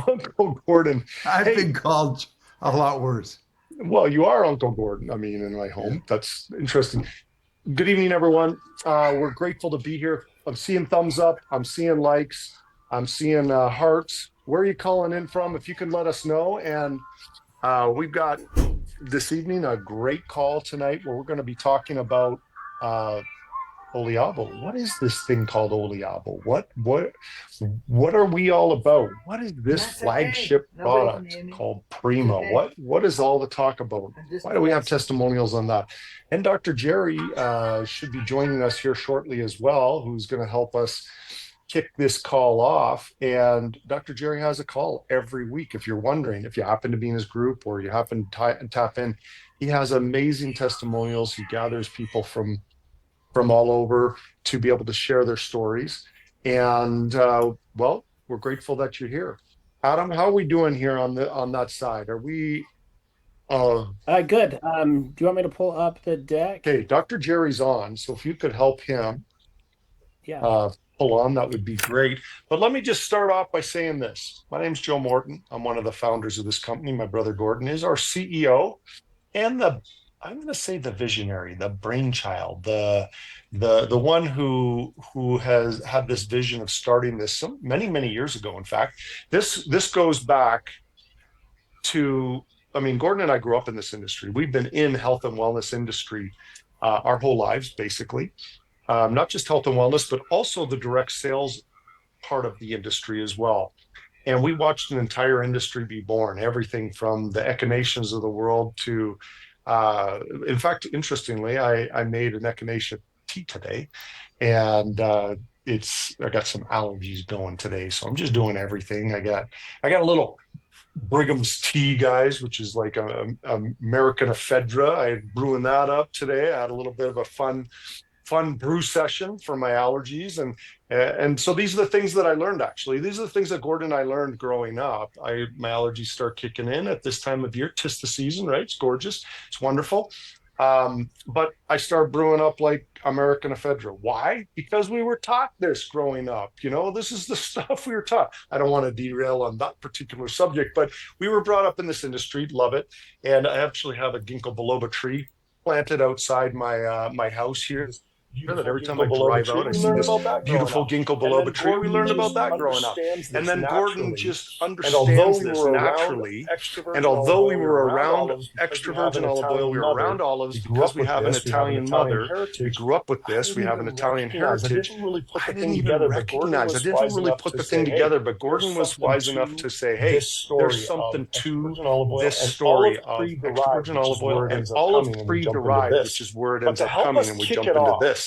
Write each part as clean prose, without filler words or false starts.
Uncle Gordon. I've Hey, been called a lot worse. well, you are Uncle Gordon. I mean, in my Yeah. home. That's interesting. Good evening, everyone. We're grateful to be here. I'm seeing thumbs up. I'm seeing likes. I'm seeing hearts. Where are you calling in from? If you can let us know. And we've got this evening a great call tonight where we're going to be talking about uh, Oliabo. What is this thing called Oliabo? What are we all about? What is this That's okay. flagship Nobody can product hear me. called It's Primo? okay. What is all the talk about? I'm just Why do we have relaxing. testimonials on that? And Dr. Jerry should be joining us here shortly as well, who's going to help us kick this call off. And Dr. Jerry has a call every week. If you're wondering, if you happen to be in his group or you happen to tap in, he has amazing testimonials. He gathers people from all over to be able to share their stories. And well, we're grateful that you're here. Adam, how are we doing here on that side? Are we uh Good. Do you want me to pull up the okay? deck? Dr. Jerry's on, so if you could help him Yeah. uh pull on, that would be great. But let me just start off by saying this. My name's Joe Morton. I'm one of the founders of this company. My brother Gordon is our CEO and the I'm going to say the visionary, the brainchild, the one who has had this vision of starting this so many years ago. In fact, this goes back to, I mean, Gordon and I grew up in this industry. We've been in health and wellness industry our whole lives, basically. Not just health and wellness, but also the direct sales part of the industry as well. And we watched an entire industry be born, everything from the echinations of the world to, in fact, interestingly, I made an echinacea tea today, and I got some allergies going today, so I'm just doing everything. I got a little Brigham's tea, guys, which is like a American ephedra. I'm brewing that up today. I had a little bit of a fun brew session for my allergies, and so these are the things that I learned. Actually, these are the things that Gordon and I learned growing up. My allergies start kicking in at this time of year. 'Tis the season, right? It's gorgeous, it's wonderful. But I started brewing up like American ephedra. Why? Because we were taught this growing up. This is the stuff we were taught. I don't want to derail on that particular subject, but we were brought up in this industry, love it. And I actually have a ginkgo biloba tree planted outside my house here. That every time I drive out, I see this beautiful ginkgo biloba tree. We learned about that growing up. And then Gordon just understands this naturally. And although we were around extra virgin olive oil, we were around olives because we have an Italian mother. We grew up with this. We have an Italian heritage. I didn't even recognize. I didn't really put the thing together. But Gordon was wise enough to say, hey, there's something to this story of extra virgin olive oil and olive pre-derived, which is where it ends up coming. And we jump into this.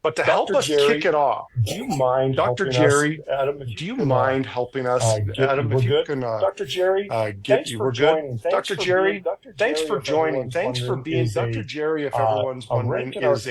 But to help us kick it off, do you mind Dr. helping Jerry, us, Adam? If do you you can, mind helping us? Adam, we're if you good. can Dr. Jerry, get thanks you, for we're good. joining. Dr. Jerry, thanks for joining. Thanks for being Dr. Jerry. If everyone's wondering, is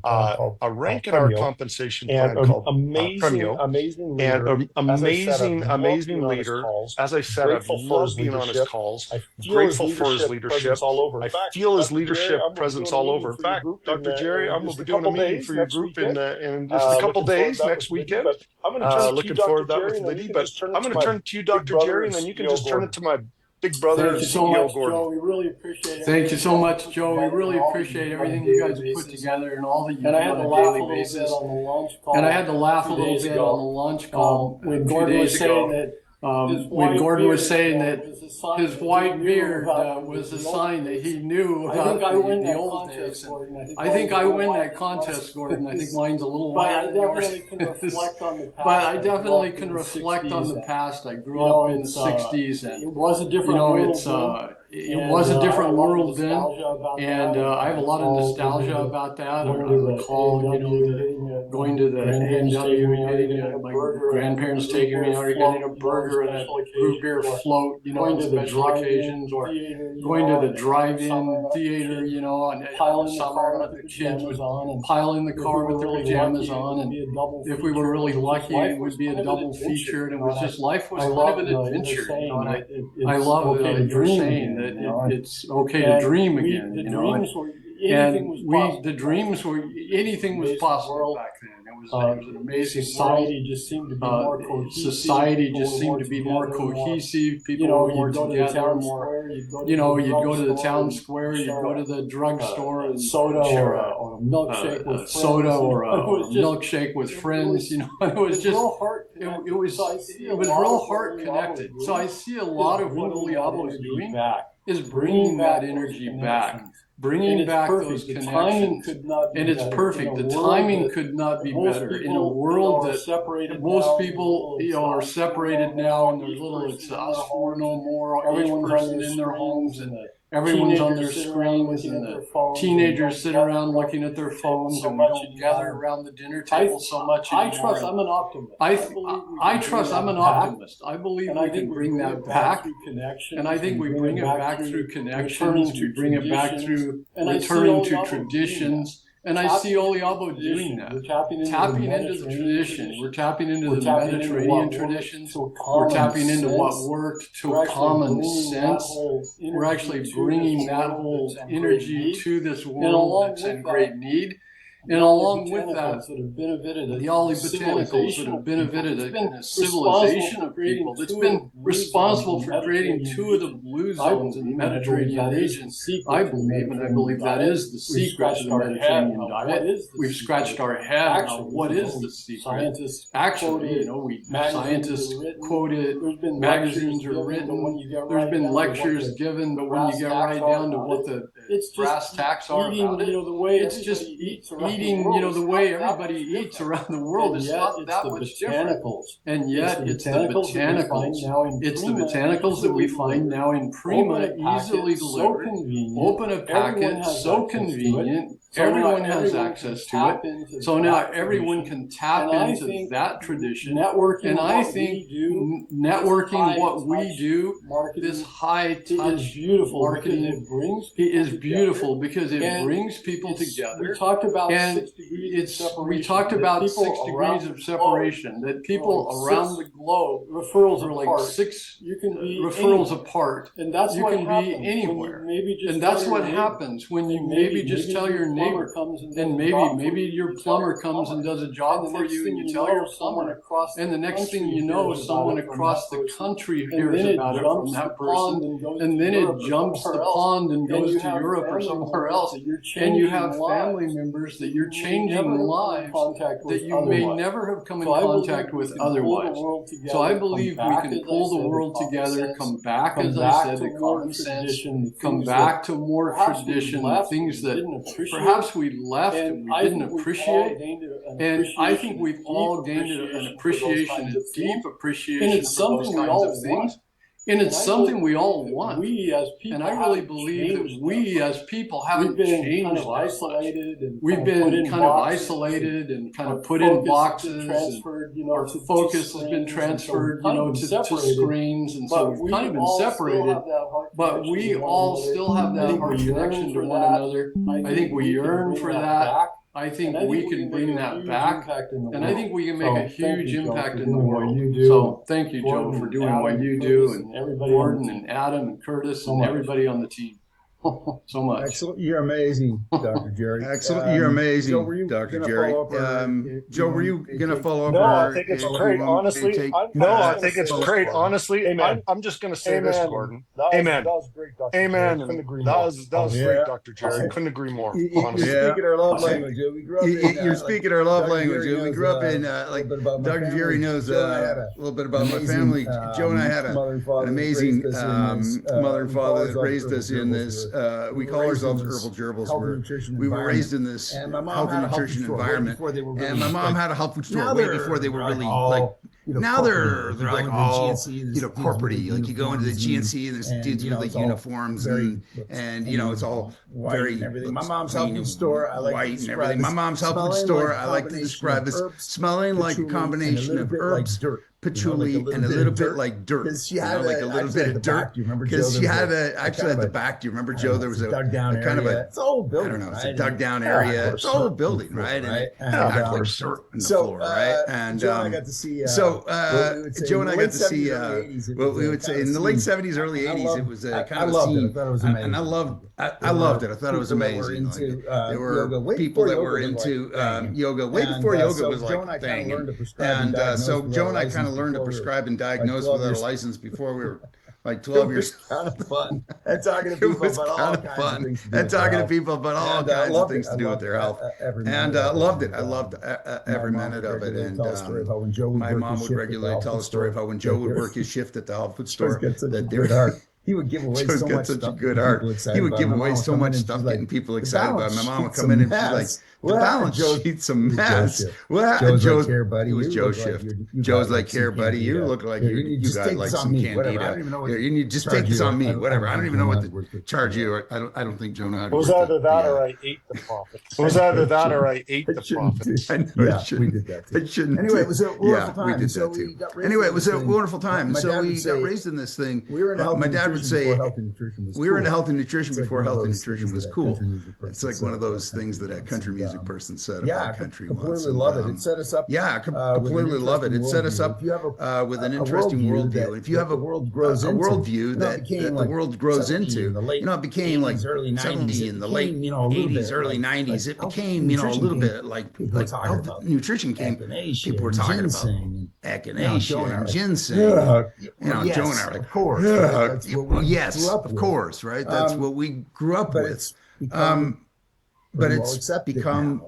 a rank in our compensation plan called Premio, amazing and leader. an As amazing leader. As I said, I've loved being on his calls. Grateful for his leadership. I feel his leadership presence all over. In fact, Dr. Jerry, I'm going to be doing a meeting for your group in just a couple days next weekend. Looking forward to that with Liddy. But I'm going to turn it to you, Dr. Jerry, and then you can just turn it to my big brother, Thank you so CEO much, Gordon. Joe. We really appreciate it. Thank you so much, Joe. We really appreciate everything you guys have put together and all that you do And I had to on a laugh a daily little bit basis. on the launch call. And I had to laugh a a few little days bit ago. on the launch call When a few Gordon was days saying ago. that When Gordon was saying that his his white beard was a sign that he knew I about think I win the that old contest, days. Gordon. I think I win that contest, Gordon. I think mine's a little But I whiter than yours. definitely can reflect on the past. But I I grew definitely up can in the reflect on the 60s. past. I grew You know, up in the it's, 60s, It and was a different world then. it was a different world then, and I I have a lot of nostalgia about that. I Going to the recall, going to the A&W, getting my grandparents taking me out, getting a burger and a root beer float, on special occasions, or going to the drive-in theater, on summer, the kids would pile in the car with their pajamas on, and if we were really lucky, it would be a double feature, and it was just, life was kind of an adventure, and I love you're saying that it's okay to dream again, and the dreams were anything was possible back then. was an amazing society. Just seemed to be more cohesive. Society just seemed to be more cohesive. People were more together, more. You'd go to the town square, you'd go to the drugstore, and share a milkshake with soda or a milkshake with friends. It was just it was real heart connected. So I see a lot of what Oliabo is doing is bringing that energy back, bringing back those connections. And it's perfect. The timing could not be better in a world that most people, are separated now, and there's little, it's us four no more, each person in their homes, and everyone's on their screens, and the teenagers sit around looking at their phones, and we don't gather around the dinner table so much anymore. I trust, I'm an optimist. I trust, I'm an optimist. I believe we can bring that back, and I think we bring it back through connections, we bring it back through returning to traditions. And I see Oliabo doing that. We're tapping into the tradition. We're tapping into the Mediterranean traditions. We're tapping into what worked to common sense. We're actually bringing that whole energy to this world that's in great need. And along with that, the Oli botanicals that have benefited a civilization of people that's been responsible for creating two of the blue zones in the Mediterranean region, I believe, and I believe that is the secret to the Mediterranean diet. We've scratched our head on what is the secret. Actually, scientists quote it, magazines are written, there's been lectures given, but when you get right down to what the brass tacks are about it, it's just eating, the way everybody eats around the world is not that much different. And yet it's the botanicals. It's the botanicals that we find now in Prima, easily delivered, open a packet, so convenient. Everyone has access to it. So now everyone can tap into that tradition. And I think networking, what we do, this high touch marketing is beautiful because it brings people together. We talked about 6 degrees of separation, that people around the globe are like 6 referrals apart. And that's you can be anywhere. And that's what happens when you maybe just tell your neighbor, and maybe your plumber comes and does a job for you, and you tell your plumber, and the next thing you know, someone across the country hears about it from that person, and then it jumps the pond and goes to Europe or somewhere else, and you have family members that you're changing lives that you may never have come in contact with otherwise. So I believe we can pull the world together, come back, as I said, to common sense, come back to more tradition, things that perhaps we left and we didn't appreciate. And I think we've all gained an appreciation, a deep appreciation for those kinds of things. And it's something we all want. And I really believe that we as people haven't changed that much. We've been kind of isolated and kind of put in boxes, and our focus has been transferred, to screens, and so we've kind of been separated. But we all still have that heart connection to one another. I think we yearn for that. I think we can bring that back, and I think we can make a huge impact in the world. So thank you, Joe, for doing what you do, and Gordon and Adam and Curtis and everybody on the team. So much. Excellent. You're amazing, Dr. Jerry. Excellent. You're amazing, Joe, were you Dr. gonna Jerry. follow up, Joe, were you going to follow up? No, I think it's great. Honestly, I think it's great. Honestly, I'm just going to say this, Gordon. Amen. That was great, Dr. Amen. Couldn't agree more. That was great, Dr. Jerry. Couldn't agree more. You're speaking our love language. We grew up in, you're speaking our love language. We grew up in, like Dr. Jerry knows a little bit about my family. Joe and I had an amazing mother and father that raised us in this. We call ourselves Herbal Gerbils. We were raised in this health and nutrition environment, and my mom had a health food store way before they were really like. Now they're like all corporate-y. Like you go into the GNC and there's dudes with like uniforms and it's all very everything. My mom's health food store, I like white and everything. My mom's health food store, I like to describe this smelling like a combination of herbs, patchouli and a little bit like dirt. Because she had like a little bit of dirt. Do you remember? Because she had actually at the back. Do you remember, Joe? There was a dug down kind of area. It's an old building. I don't know. It's a right? dug down Yeah, area. It's an old building, right? Right. And of dirt in the floor, right? And Joe and I got to see. Joe and I got to see. What we would say in the late 70s, early 80s, it was kind of a scene. I thought it was amazing. And I loved it. I thought it was amazing. There were people that were into yoga way before yoga was like thing. And so Joe and I kind of learned to prescribe and diagnose without a license before we were like 12 years. It was kind of fun. And talking to people about all kinds of things to do and with talking their to people about all kinds of things to do with their health. And loved it. I loved every minute of it. And my mom would regularly tell the story of how when Joe would work his shift at the health food store, that there he would give away Joe's so got much such a stuff. good heart. He would give away so much stuff, getting people excited about it. My mom would come in and she's like, the balance sheet's a mess. What happened? Joe's like, here, buddy. It was Joe's shift. Joe's like, here, buddy, you look like you got like some candida. You need just take this on me, whatever. I don't even know what to charge you. I don't think Joe knows how to. It was either that or I ate the profits. It was either that or I ate the profits. I know we did that too. I shouldn't. Anyway, it was a wonderful time. We did that too. Anyway, it was a wonderful time. So we got raised in this thing. My dad would say, we were into health and nutrition before health and nutrition was cool. It's like one of those things that a country music person said about country once. Completely love it. It set us up. Yeah, completely love it. It set us up with an interesting worldview. If you have a worldview that the world grows into, it became like 70 in the late 80s, early 90s. It became, a little bit like health nutrition came. People were talking about echinacea and ginseng. Joe and I were like, of course. Yes, of course, right? That's what we grew up with. But it's become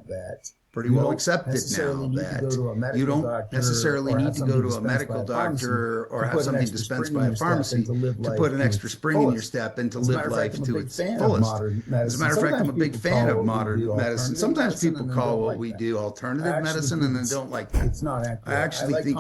pretty well accepted now that you don't necessarily need to go to a medical doctor or have something dispensed by a pharmacy to put an extra spring in your step and to live life to its fullest. As a matter of fact, I'm a big fan of modern medicine. Sometimes people call what we do alternative medicine and then don't like that. It's not accurate. I actually think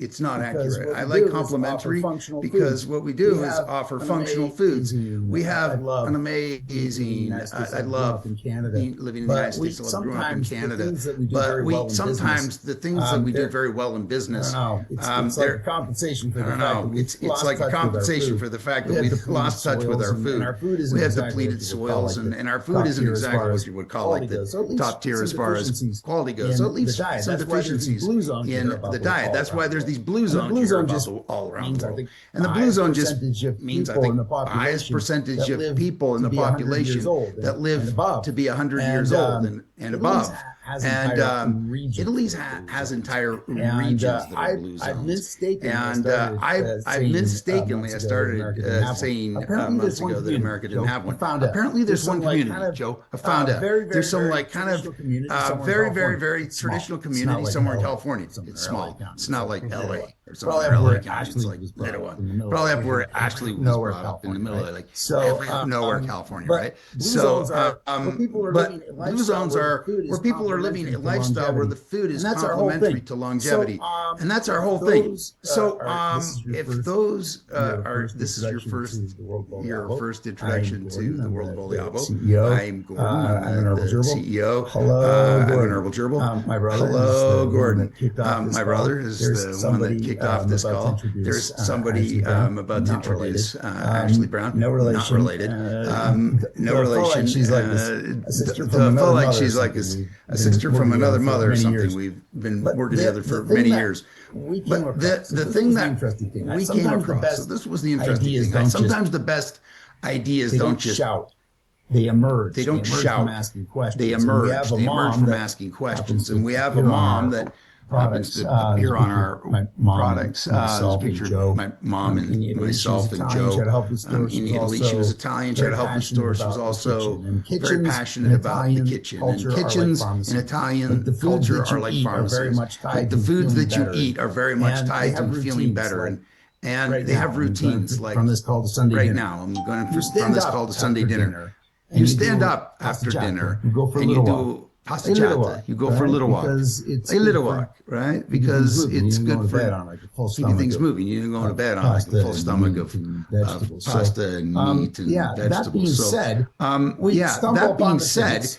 it's not accurate. I like complementary because what we do is offer functional foods. We have an amazing, I love living in the United States. I love growing up in Canada. But sometimes the things that we do very well in business, it's like a compensation for the fact that it's like a compensation for the fact that we've lost touch with our food. We have depleted soils, and our food isn't exactly what you would call like the top tier as far as quality goes. So it leaves some deficiencies in the diet. That's why there's these blue zones all around the world. And the blue zone just means, I think, the highest percentage of people in the population that live to be 100 years old and above. And Italy has entire regions that are blue zones. I mistakenly started saying months ago that America didn't have one. Apparently, there's one community, Joe. I found out. There's some like kind of very, very, very traditional community somewhere in California. It's small. It's not like LA or something. LA County. It's like little one. Probably up where Ashley was brought up in the middle of like nowhere, California, right? So, but blue zones are where people are living a lifestyle where the food is complementary to longevity, and that's our whole thing. So, if those are this is your first introduction to the world of Oliabo, I'm Gordon, I'm the CEO. Hello, I'm an herbal gerbil. My brother. Hello, Gordon. My brother is the one that kicked off this call. There's somebody I'm about to introduce, Ashley Brown. No relation. Not related. No relation. She's like a sister from another felt like mother. she's like a sister from another mother or something. We've been working together for many years. But the thing that we came across, so this was the interesting thing. Sometimes the best ideas don't just shout. They emerge. They don't shout. From asking questions. They emerge. They emerge from asking questions. And we have a mom that happens to appear on our products. There's a picture of my mom and myself and Joe in Italy. She was Italian. She had a health food store. She was also very passionate about the kitchen. And kitchens in Italian culture are like pharmacies. The foods that you eat are very much tied to feeling better. And they have routines like right now. I'm going from this called a Sunday dinner. You stand up after dinner and you do passeggiata. You go for a little walk. A little walk, right? Because it's good for keeping things moving. You don't go to bed on like a full stomach of pasta and meat and vegetables. That being said, that being said,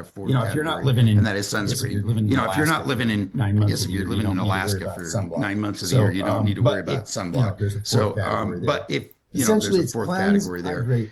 a fourth you know, category, if you're not living in, and that is sunscreen. You know, if you're not living in, 9 I months guess of if the you're year, living in Alaska for 9 months of the year, you don't need to worry about sunblock. There's a So, fourth category there. but if, you know, Essentially, there's a it's fourth cleanse, category there. hydrate,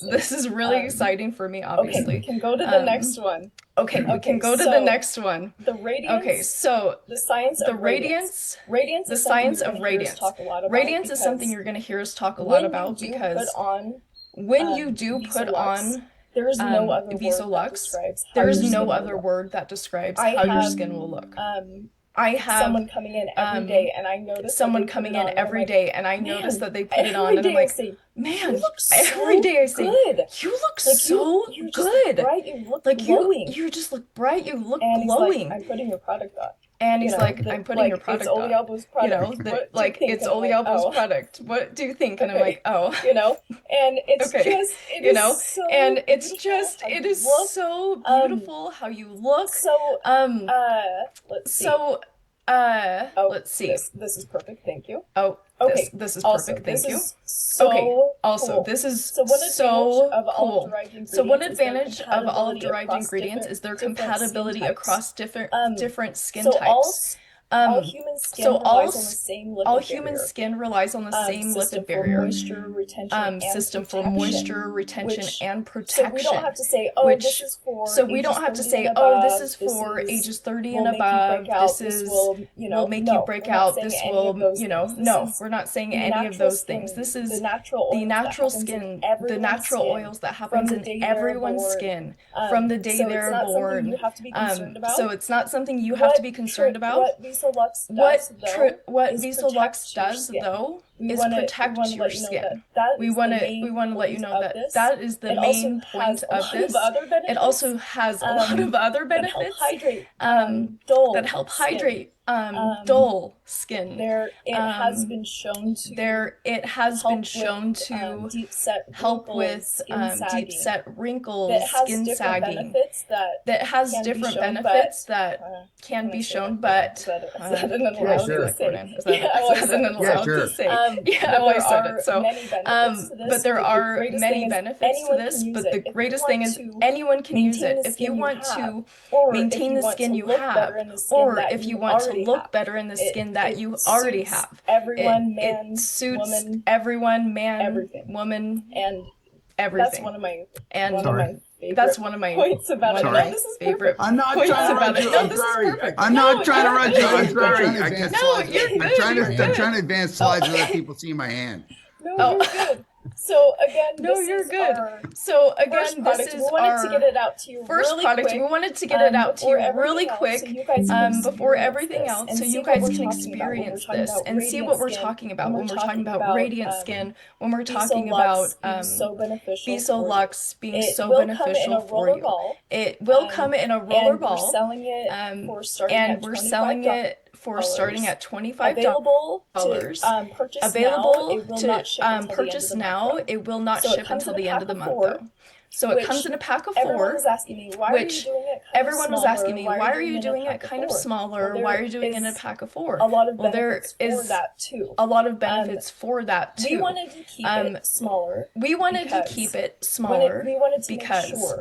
this is really exciting for me, obviously. Okay, we can go to the next one. Okay, we can go to the next one. The radiance. Okay, so the science the of radiance. radiance, the science of radiance. Radiance is something you're going to hear us talk a lot about because when you do put on there is no other Viso word Luxe, that describes there how is your no skin other will look. word that describes I how your have, skin will look. I have someone coming in every day, and I notice that they put it on, and I'm like, man, every day I say, you look so good. You look like glowing. you just look bright. You look and glowing. He's like, I'm putting your product on. And he's like, I'm putting your product on. It's Oliabo's product. It's Oliabo's product. What do you think? And I'm like, oh. And it's just, it is so beautiful how you look. Let's see. Let's see. This is perfect. Thank you. Oh, okay. This is perfect. Thank you. Cool. This is so cool. So one advantage of olive derived ingredients is their compatibility across different skin types. All human skin relies on the same lipid barrier. System for moisture retention and protection. So we don't have to say, oh, this is for ages 30 and above. This will make you break out. This will, no, we're not saying any of those things. This is the natural skin, the natural oils that happens in everyone's skin from the day they're born. So it's not something you have to be concerned about. What Viso Luxe does, though, is protect your skin. We want to let you know that is the main point of this. It also has a lot of other benefits that help hydrate dull skin. It has been shown to help with deep set wrinkles, skin sagging. That has different benefits that can be shown, but I always said it. So, but there are many benefits to this. But the greatest thing is anyone can use it. If you want to maintain the skin you have, or if you want to look better in the skin that you already have. It suits everyone, man, woman, and everything. That's one of my points about it. This is favorite. I'm not trying to run you. I'm sorry. I'm not trying to run you. I'm sorry. I'm trying to advance slides so that people see my hand. No, you're good. So again, you're good. So again, this is we wanted to get it out to you first really product. Quick, we wanted to get it out to you really quick before everything this, else, so you guys can experience this and see what we're talking about when we're talking about radiant skin, when we're talking about Viso Luxe being so beneficial for you. It will come in a roller ball, and we're selling it for starting at $25. Available to purchase now. It will not ship until the end of the month, though. So it comes in a pack of 4. Everyone was asking me, why are you doing it kind of smaller? Why are you doing it in a pack of 4? A lot of benefits for that too. A lot of benefits for that too. We wanted to keep it smaller. We wanted to keep it smaller because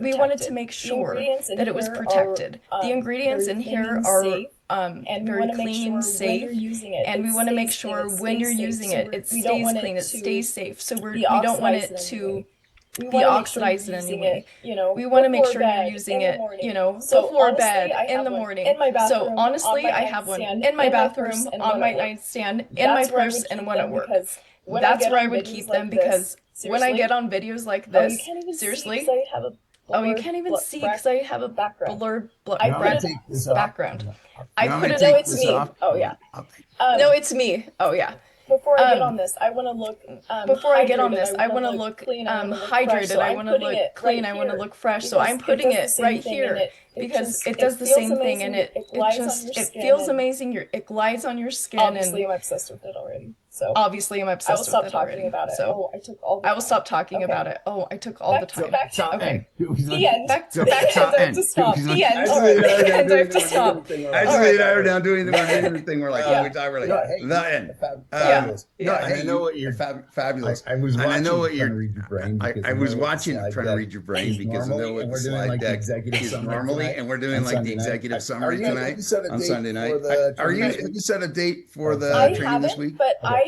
we wanted to make sure that it was protected. The ingredients in here are very clean, safe, and we want to make sure when you're using it, it stays clean, it stays safe. So we don't want it to be oxidized in any way. We want to make sure you're using it, before bed, in the morning. So honestly, I have one in my bathroom, on my nightstand, in my purse, and one at work. That's where I would keep them because when I get on videos like this, seriously, you can't even see because I have a blurred background. I put it. No, it's me. Oh yeah. No, it's me. Oh yeah. Before I get on this, I want to look. I want to look hydrated. I want to look clean. I want to look fresh. So I'm putting it right here because it does the same thing, and it feels amazing. It glides on your skin. Obviously, I'm obsessed with it already. So obviously, I'm obsessed with it already. So I will stop talking about it. Oh, I took all the time. Okay. The end. Back to stop. The end. I have to stop. Actually, and I are now doing the thing. We're like, the end. Fabulous. I know what you're fabulous. I was watching. I know what you're. Trying to read your brain. I was watching trying to read your brain because I know what the slide deck is normally, and we're doing like the executive summary tonight on Sunday night. Have you set a date for the training this week? But I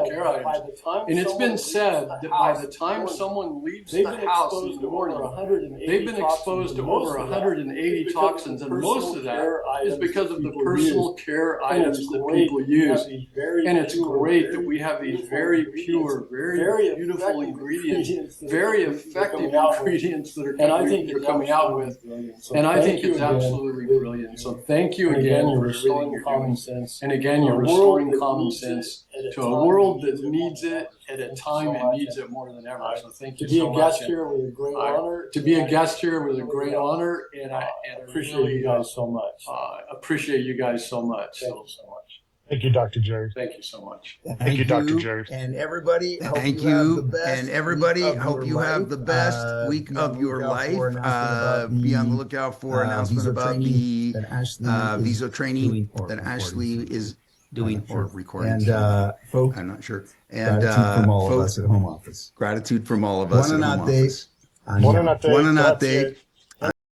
personal care items. And it's been said that by the time someone leaves the house in the morning, they've been exposed to over 180 toxins, and most of that is because of the personal care items that people use. And it's great that we have these very pure, very beautiful ingredients, very effective ingredients that are coming out with. And I think it's absolutely brilliant. So thank you again for restoring common sense. And again, you're restoring common sense to a world that needs it at a time it needs it more than ever. So thank you so much. To be a guest here was a great honor. To be a guest here was a great honor, and I appreciate you guys so much. Appreciate you guys so much. Thank you so much. Thank you, Dr. Jerry. Thank you so much. Thank you, Dr. Jerry. And everybody, thank you. And everybody, hope you have the best week of your life. Be on the lookout for announcement about the Viso training that Ashley is doing or recording. And folks, I'm not sure. And gratitude from all of us at home office. Gratitude from all of us at home office. Buona notte. Buona notte.